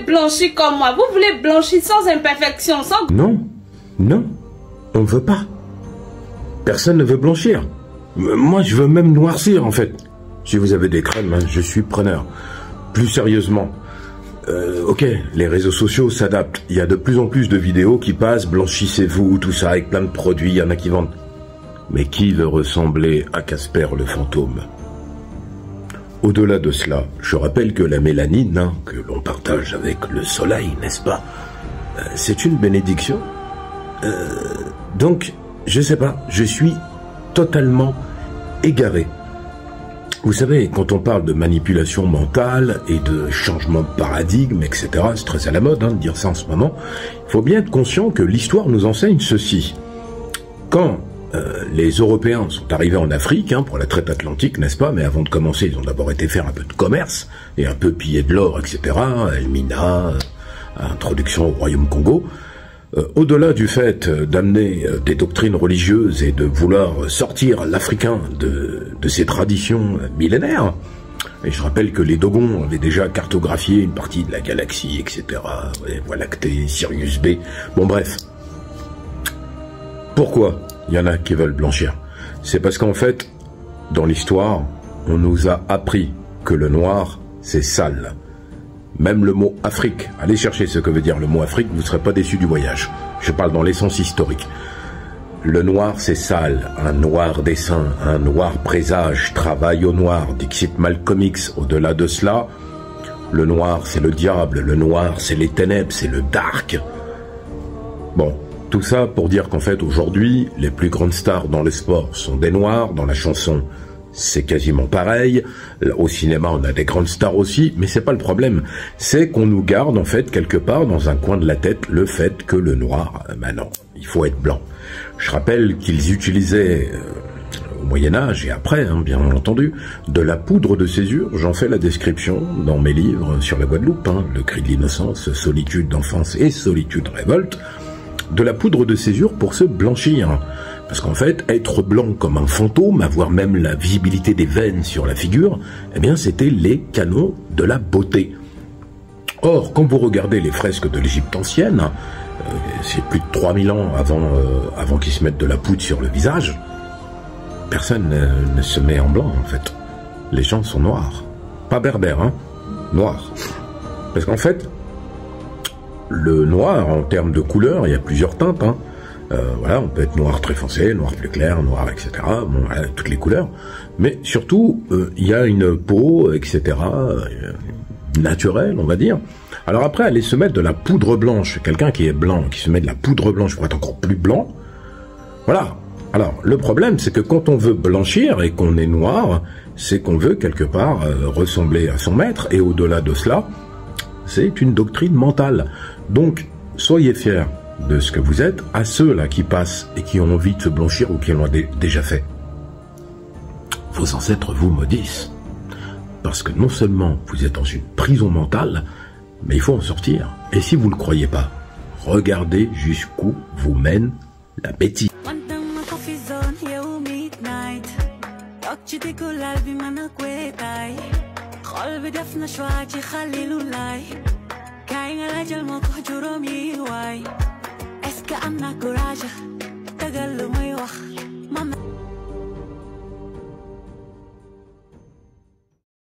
blanchir comme moi. Vous voulez blanchir sans imperfection, sans... Non, non, on ne veut pas. Personne ne veut blanchir. Moi, je veux même noircir, en fait. Si vous avez des crèmes, hein, je suis preneur. Plus sérieusement, ok, les réseaux sociaux s'adaptent. Il y a de plus en plus de vidéos qui passent, blanchissez-vous, tout ça, avec plein de produits, il y en a qui vendent. Mais qui veut ressembler à Casper le fantôme? Au-delà de cela, je rappelle que la mélanine, hein, que l'on partage avec le soleil, n'est-ce pas, c'est une bénédiction. Donc, je sais pas, je suis totalement égaré. Vous savez, quand on parle de manipulation mentale et de changement de paradigme, etc., c'est très à la mode hein, de dire ça en ce moment, il faut bien être conscient que l'histoire nous enseigne ceci. Quand les Européens sont arrivés en Afrique hein, pour la traite atlantique, n'est-ce pas? Mais avant de commencer, ils ont d'abord été faire un peu de commerce et un peu piller de l'or, etc. Elmina, introduction au Royaume Congo. Au-delà du fait d'amener des doctrines religieuses et de vouloir sortir l'Africain de ses traditions millénaires, et je rappelle que les Dogons avaient déjà cartographié une partie de la galaxie, etc. Voie lactée, Sirius B. Bon bref. Pourquoi il y en a qui veulent blanchir? C'est parce qu'en fait, dans l'histoire, on nous a appris que le noir, c'est sale. Même le mot Afrique, allez chercher ce que veut dire le mot Afrique, vous ne serez pas déçus du voyage. Je parle dans l'essence historique. Le noir, c'est sale, un noir dessein, un noir présage, travail au noir, dixit Malcolm X. Au-delà de cela, le noir, c'est le diable, le noir, c'est les ténèbres, c'est le dark. Bon, tout ça pour dire qu'en fait, aujourd'hui, les plus grandes stars dans le sport sont des noirs, dans la chanson, c'est quasiment pareil. Au cinéma, on a des grandes stars aussi, mais c'est pas le problème. C'est qu'on nous garde, en fait, quelque part, dans un coin de la tête, le fait que le noir, ben non, il faut être blanc. Je rappelle qu'ils utilisaient, au Moyen-Âge et après, hein, bien entendu, de la poudre de césure. J'en fais la description dans mes livres sur la Guadeloupe, hein, Le cri de l'innocence, Solitude d'enfance et Solitude révolte. De la poudre de césure pour se blanchir. Parce qu'en fait, être blanc comme un fantôme, avoir même la visibilité des veines sur la figure, eh bien c'était les canons de la beauté. Or, quand vous regardez les fresques de l'Égypte ancienne, c'est plus de 3000 ans avant qu'ils se mettent de la poudre sur le visage, personne ne se met en blanc en fait. Les gens sont noirs. Pas berbères, hein, noirs. Parce qu'en fait, le noir, en termes de couleur, il y a plusieurs teintes, hein. Voilà, on peut être noir très foncé, noir plus clair, noir, etc. Bon, voilà, toutes les couleurs. Mais surtout, il y a une peau, etc. Naturelle, on va dire. Alors après, aller se mettre de la poudre blanche, quelqu'un qui est blanc, qui se met de la poudre blanche pour être encore plus blanc, voilà. Alors, le problème, c'est que quand on veut blanchir et qu'on est noir, c'est qu'on veut quelque part ressembler à son maître, et au-delà de cela, c'est une doctrine mentale. Donc, soyez fiers de ce que vous êtes, à ceux-là qui passent et qui ont envie de se blanchir ou qui l'ont déjà fait. Vos ancêtres vous maudissent. Parce que non seulement vous êtes dans une prison mentale, mais il faut en sortir. Et si vous ne le croyez pas, regardez jusqu'où vous mène la bêtise. Est-ce que am na courage tagal